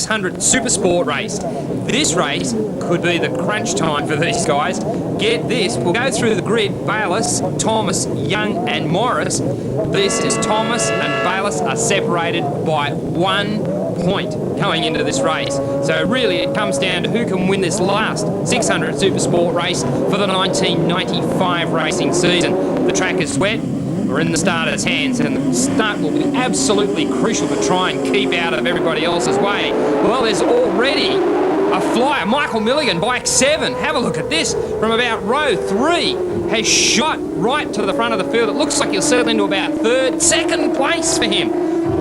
600 Supersport race. This race could be the crunch time for these guys. Get this, we'll go through the grid. Bayliss, Thomas, Young and Morris. This is Thomas and Bayliss are separated by 1 point going into this race. So really it comes down to who can win this last 600 Supersport race for the 1995 racing season. The track is wet. We're in the starter's hands, and the start will be absolutely crucial to try and keep out of everybody else's way. Well, there's already a flyer. Michael Milligan, bike 7. Have a look at this. From about row 3, has shot right to the front of the field. It looks like he'll settle into about 3rd, 2nd place for him.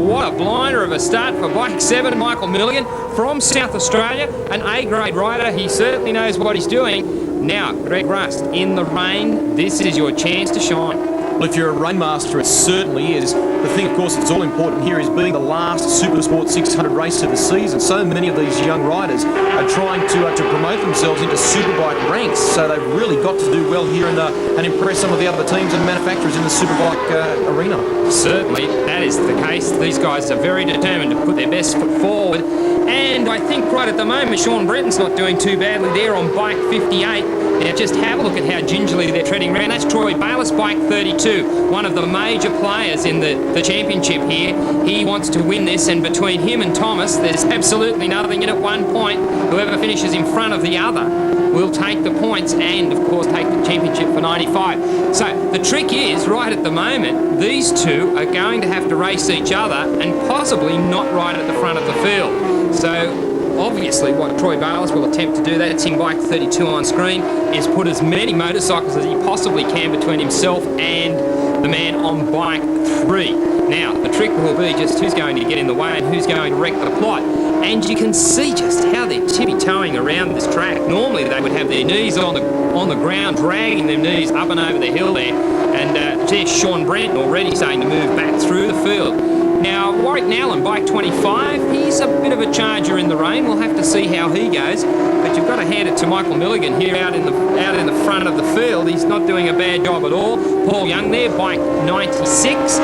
What a blinder of a start for bike 7, Michael Milligan from South Australia, an A-grade rider. He certainly knows what he's doing. Now, Greg Rust, in the rain, this is your chance to shine. Well, if you're a rainmaster, it certainly is. The thing, of course, that's all important here is being the last Supersport 600 race of the season. So many of these young riders are trying to promote themselves into superbike ranks, so they've really got to do well here and impress some of the other teams and manufacturers in the superbike arena. Certainly, that is the case. These guys are very determined to put their best foot forward. And I think right at the moment, Sean Brenton's not doing too badly there on bike 58. Now just have a look at how gingerly they're treading around. That's Troy Bayliss, bike 32, one of the major players in the championship here. He wants to win this, and between him and Thomas, there's absolutely nothing in at 1 point. Whoever finishes in front of the other will take the points and, of course, take the championship for 95. So the trick is, right at the moment, these two are going to have to race each other and possibly not right at the front of the field. So obviously what Troy Bayliss will attempt to do, that's in bike 32 on screen, is put as many motorcycles as he possibly can between himself and the man on bike 3. Now, the trick will be just who's going to get in the way and who's going to wreck the plot. And you can see just how they're tippy-toeing around this track. Normally they would have their knees on the ground, dragging their knees up and over the hill there. And there's Sean Brenton already starting to move back through the field. Now, Warwick Nowland, bike 25, he's a bit of a charger in the rain. We'll have to see how he goes. But you've got to hand it to Michael Milligan here out in the front of the field. He's not doing a bad job at all. Paul Young there, bike 96.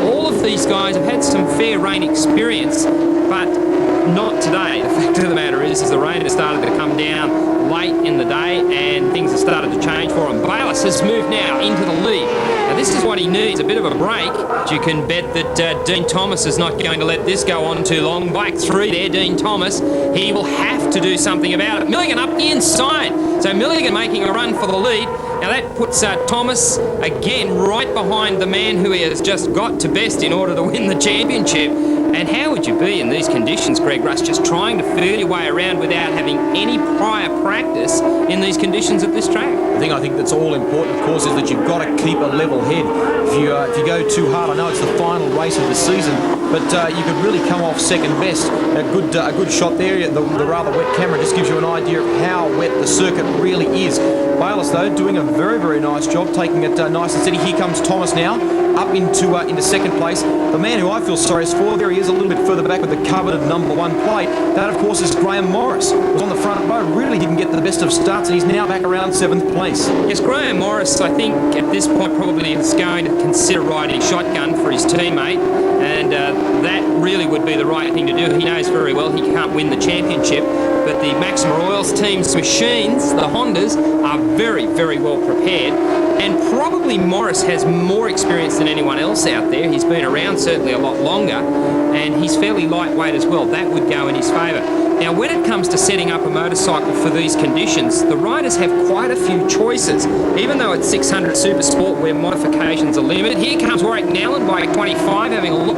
All of these guys have had some fair rain experience, but not today. The fact of the matter is the rain has started to come down late in the day and things have started to change for him. Bayliss has moved now into the lead. Now this is what he needs, a bit of a break. You can bet that Dean Thomas is not going to let this go on too long. Bike 3 there, Dean Thomas. He will have to do something about it. Milligan up the inside. So Milligan making a run for the lead. Now that puts Thomas again right behind the man who he has just got to best in order to win the championship. And how would you be in these conditions, Greg Russ, just trying to feel your way around without having any prior practice in these conditions at this track? I think that's all important, of course, is that you've got to keep a level head. If you go too hard, I know it's the final race of the season, but you could really come off second best. A good shot there. The rather wet camera just gives you an idea of how wet the circuit really is. Bayliss, though, doing a very, very nice job, taking it nice and steady. Here comes Thomas now, up into second place. The man who I feel sorriest for, there he is a little bit further back with the coveted #1 plate. That, of course, is Graham Morris. Was on the front row, really didn't get the best of starts, and he's now back around 7th place. Yes, Graham Morris, I think, at this point probably is going to consider riding shotgun for his teammate, and that really would be the right thing to do. He knows very well he can't win the championship, but the Maxima Oils team's machines, the Hondas, are very, very well prepared. And probably Morris has more experience than anyone else out there. He's been around certainly a lot longer, and he's fairly lightweight as well. That would go in his favour. Now, when it comes to setting up a motorcycle for these conditions, the riders have quite a few choices. Even though it's 600 Supersport where modifications are limited, here comes Warwick Nowland, bike 25, having a look.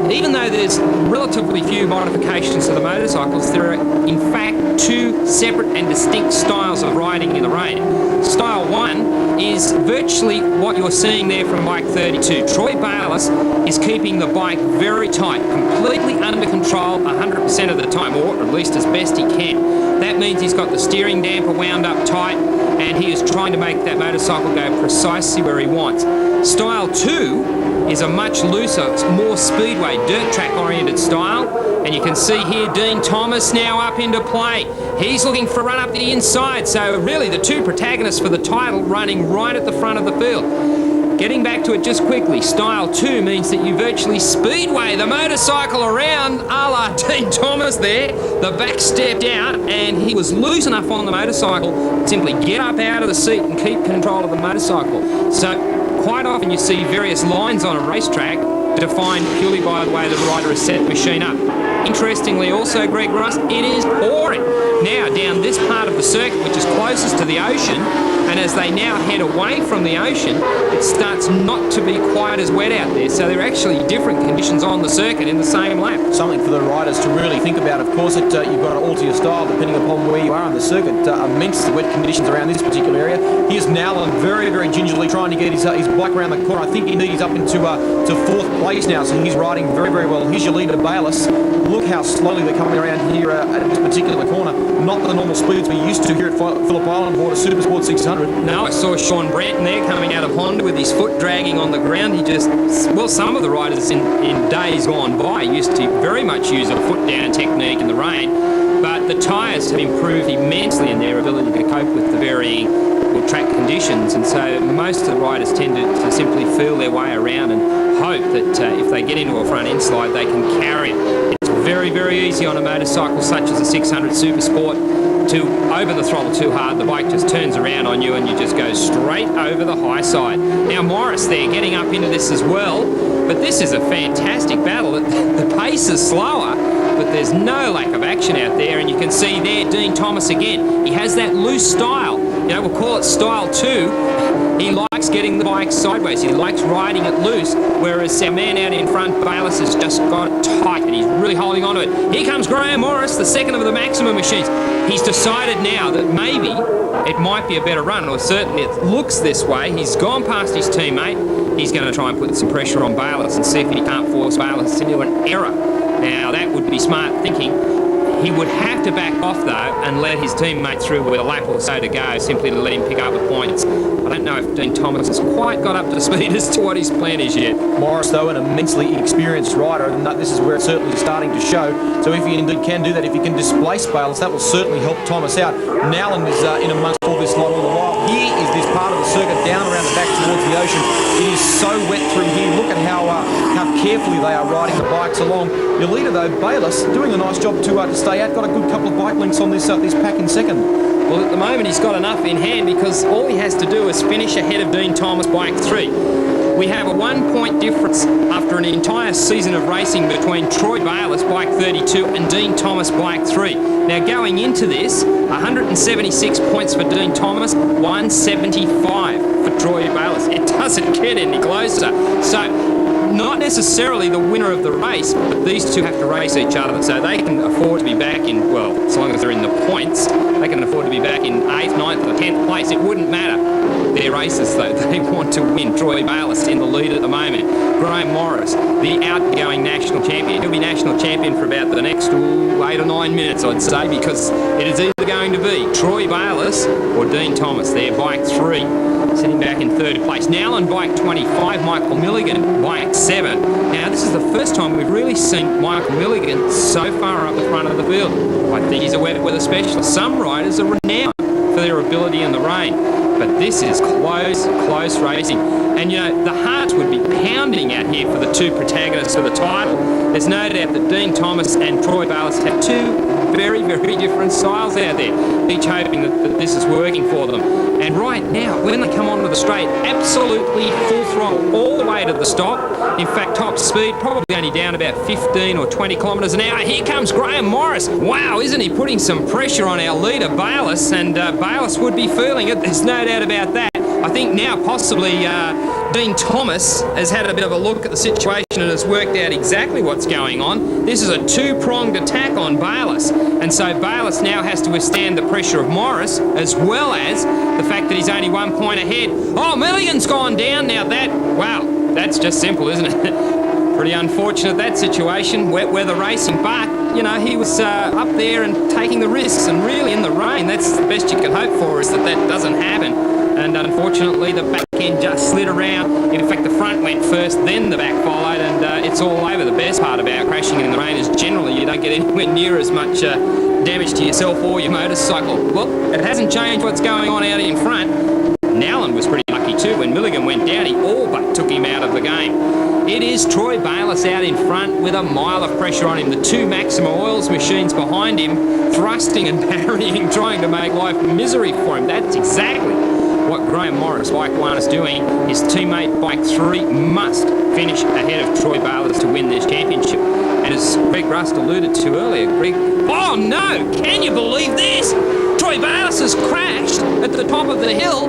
Even though there's relatively few modifications to the motorcycles, there are in fact 2 separate and distinct styles of riding in the rain. Style 1 is virtually what you're seeing there from bike 32. Troy Bayliss is keeping the bike very tight, completely under control 100% of the time, or at least as best he can. That means he's got the steering damper wound up tight, and he is trying to make that motorcycle go precisely where he wants. Style 2 is a much looser, more speedway, dirt track oriented style, and you can see here Dean Thomas now up into play. He's looking for a run up the inside, so really the 2 protagonists for the title running right at the front of the field. Getting back to it just quickly, style 2 means that you virtually speedway the motorcycle around, a la Dean Thomas there. The back stepped out and he was loose enough on the motorcycle to simply get up out of the seat and keep control of the motorcycle. So quite often you see various lines on a racetrack defined purely by the way the rider has set the machine up. Interestingly also, Greg Ross, it is pouring. Now down this part of the circuit, which is closest to the ocean, and as they now head away from the ocean, it starts not to be quite as wet out there. So there are actually different conditions on the circuit in the same lap. Something for the riders to really think about. Of course, you've got to alter your style depending upon where you are on the circuit. Immense wet conditions around this particular area. Here's Nowland very, very gingerly trying to get his bike around the corner. I think indeed he's up into to 4th place now, so he's riding very, very well. Here's your leader, Bayliss. Look how slowly they're coming around here at this particular corner. Not the normal speeds we're used to here at Phillip Island aboard a Supersport 600. No, I saw Sean Brenton there coming out of Honda with his foot dragging on the ground. He just, well, some of the riders in days gone by used to very much use a foot down technique in the rain, but the tyres have improved immensely in their ability to cope with the varying track conditions, and so most of the riders tend to simply feel their way around and hope that if they get into a front end slide they can carry it. It's very, very easy on a motorcycle such as a 600 Supersport to open the throttle too hard. The bike just turns around on you and you just go straight over the high side. Now Morris there getting up into this as well, but this is a fantastic battle. The pace is slower, but there's no lack of action out there, and you can see there Dean Thomas again. He has that loose style. You know, we'll call it style 2. He likes getting the bike sideways. He likes riding it loose, whereas our man out in front, Bayliss, has just got it tight and he's really holding on to it. Here comes Graham Morris, the second of the Maximum machines. He's decided now that maybe it might be a better run, or certainly it looks this way. He's gone past his teammate. He's going to try and put some pressure on Bayliss and see if he can't force Bayliss into an error. Now, that would be smart thinking. He would have to back off, though, and let his teammate through with a lap or so to go, simply to let him pick up the points. I don't know if Dean Thomas has quite got up to speed as to what his plan is yet. Morris, though, an immensely experienced rider, and this is where it's certainly starting to show. So if he indeed can do that, if he can displace Bayliss, that will certainly help Thomas out. Nowland is in amongst all this lot all the while. Here is this part of the circuit down around the back towards the ocean. It is so wet through here. Look at how carefully they are riding the bikes along. Your leader, though, Bayliss, doing a nice job to stay out. Got a good couple of bike links on this pack in second. Well, at the moment he's got enough in hand because all he has to do is finish ahead of Dean Thomas, bike 3. We have a 1 point difference after an entire season of racing between Troy Bayliss, bike 32, and Dean Thomas, bike 3. Now going into this, 176 points for Dean Thomas, 175 for Troy Bayliss. It doesn't get any closer. So not necessarily the winner of the race, but these two have to race each other, so they can afford to be back in, well, as long as they're in the points, they can afford to be back in 8th, 9th or 10th place. It wouldn't matter. Their races, though, they want to win. Troy Bayliss in the lead at the moment. Graham Morris, the outgoing national champion. He'll be national champion for about the next 8 or 9 minutes, I'd say, because it is either going to be Troy Bayliss or Dean Thomas. They're bike 3, sitting back in 3rd place. Nowland, bike 25, Michael Milligan, bike 7. Now, this is the first time we've really seen Michael Milligan so far up the front of the field. I think he's a wet weather specialist. Some riders are renowned for their ability in the rain, but this is close racing. And, you know, the hearts would be pounding out here for the two protagonists of the title. There's no doubt that Dean Thomas and Troy Bayliss have two very, very different styles out there, each hoping that this is working for them. And right now, when they come onto the straight, absolutely full throttle all the way to the stop. In fact, top speed, probably only down about 15 or 20 kilometres an hour. Here comes Graham Morris. Wow, isn't he putting some pressure on our leader, Bayliss? And Bayliss would be feeling it, there's no doubt about that. I think now possibly Dean Thomas has had a bit of a look at the situation and has worked out exactly what's going on. This is a two-pronged attack on Bayliss, and so Bayliss now has to withstand the pressure of Morris, as well as the fact that he's only 1 point ahead. Oh, Milligan's gone down now. Wow, that's just simple, isn't it? Pretty unfortunate, that situation, wet weather racing, but, you know, he was up there and taking the risks, and really in the rain, that's the best you can hope for, is that doesn't happen. And unfortunately, the back end just slid around. In fact, the front went first, then the back followed, and it's all over. The best part about crashing in the rain is generally you don't get anywhere near as much damage to yourself or your motorcycle. Well, it hasn't changed what's going on out in front. Nowland was pretty lucky too. 32. When Milligan went down, he all but took him out of the game. It is Troy Bayliss out in front with a mile of pressure on him. The two Maxima Oils machines behind him, thrusting and parrying, trying to make life misery for him. That's exactly what Graham Morris, Bike 1, is doing. His teammate, Bike 3, must finish ahead of Troy Bayliss to win this championship. And as Greg Rust alluded to earlier, oh no, can you believe this? Troy Bayliss has crashed at the top of the hill.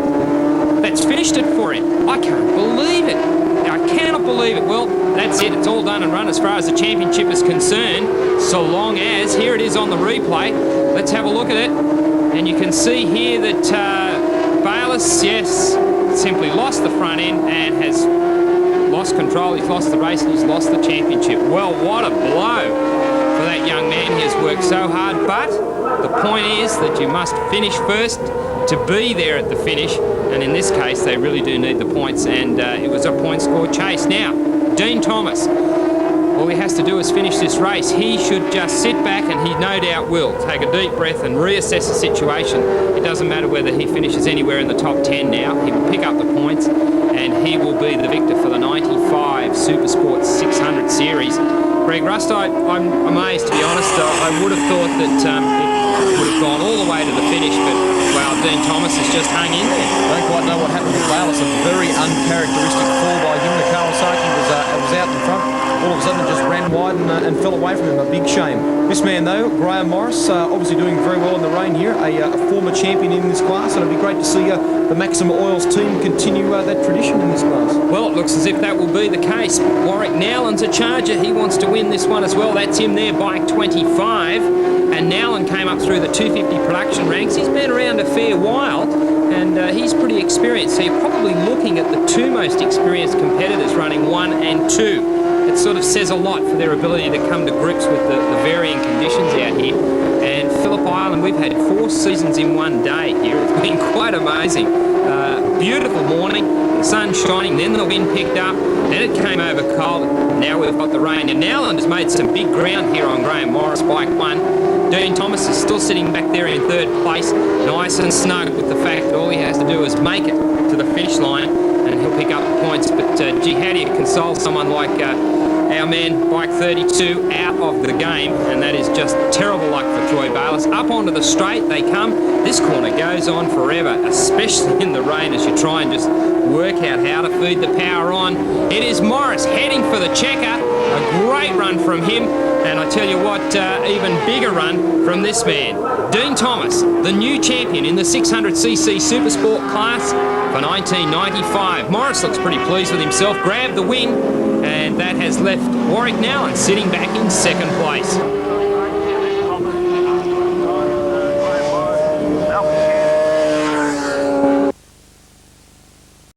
That's finished it for him. I can't believe it. I cannot believe it. Well, that's it. It's all done and run as far as the championship is concerned. So long as, here it is on the replay. Let's have a look at it. And you can see here that Bayliss, yes, simply lost the front end and has lost control. He's lost the race and he's lost the championship. Well, what a blow for that young man. He has worked so hard, but the point is that you must finish first to be there at the finish, and in this case they really do need the points, and it was a point score chase. Now, Dean Thomas, all he has to do is finish this race. He should just sit back, and he no doubt will take a deep breath and reassess the situation. It doesn't matter whether he finishes anywhere in the top 10 now. He will pick up the points, and he will be the victor for the 95 Supersport 600 series. Greg Rust, I'm amazed, to be honest. I would have thought that it would have gone all the way to the finish, but wow, Dean Thomas has just hung in there. I don't quite know what happened with Bayliss. A very uncharacteristic fall by him. The Kawasaki was out in front. All of a sudden it just ran wide and fell away from him. A big shame. This man, though, Graham Morris, obviously doing very well in the rain here. A former champion in this class, and it'll be great to see the Maxima Oils team continue that tradition in this class. Well, it looks as if that will be the case. Warwick Nowland's a charger. He wants to win this one as well. That's him there, Bike 25. And Nowland came up through the 250 production ranks. He's been around a fair while, and he's pretty experienced. So you're probably looking at the two most experienced competitors running 1 and 2. It sort of says a lot for their ability to come to grips with the varying conditions out here. And Phillip Island, we've had 4 seasons in one day here. It's been quite amazing. Beautiful morning, the sun shining, then the wind picked up, then it came over cold. Now we've got the rain. And Nowland has made some big ground here on Graham Morris, Bike 1. Dean Thomas is still sitting back there in 3rd place, nice and snug with the fact that all he has to do is make it to the finish line and he'll pick up the points. But gee, how do you console someone like our man, Bike 32, out of the game? And that is just terrible luck for Troy Bayliss. Up onto the straight they come. This corner goes on forever, especially in the rain as you try and just work out how to feed the power on. It is Morris heading for the checker. A great run from him. And I tell you what, even bigger run from this man. Dean Thomas, the new champion in the 600cc Supersport class for 1995. Morris looks pretty pleased with himself, grabbed the win, and that has left Warwick Nowland sitting back in 2nd place.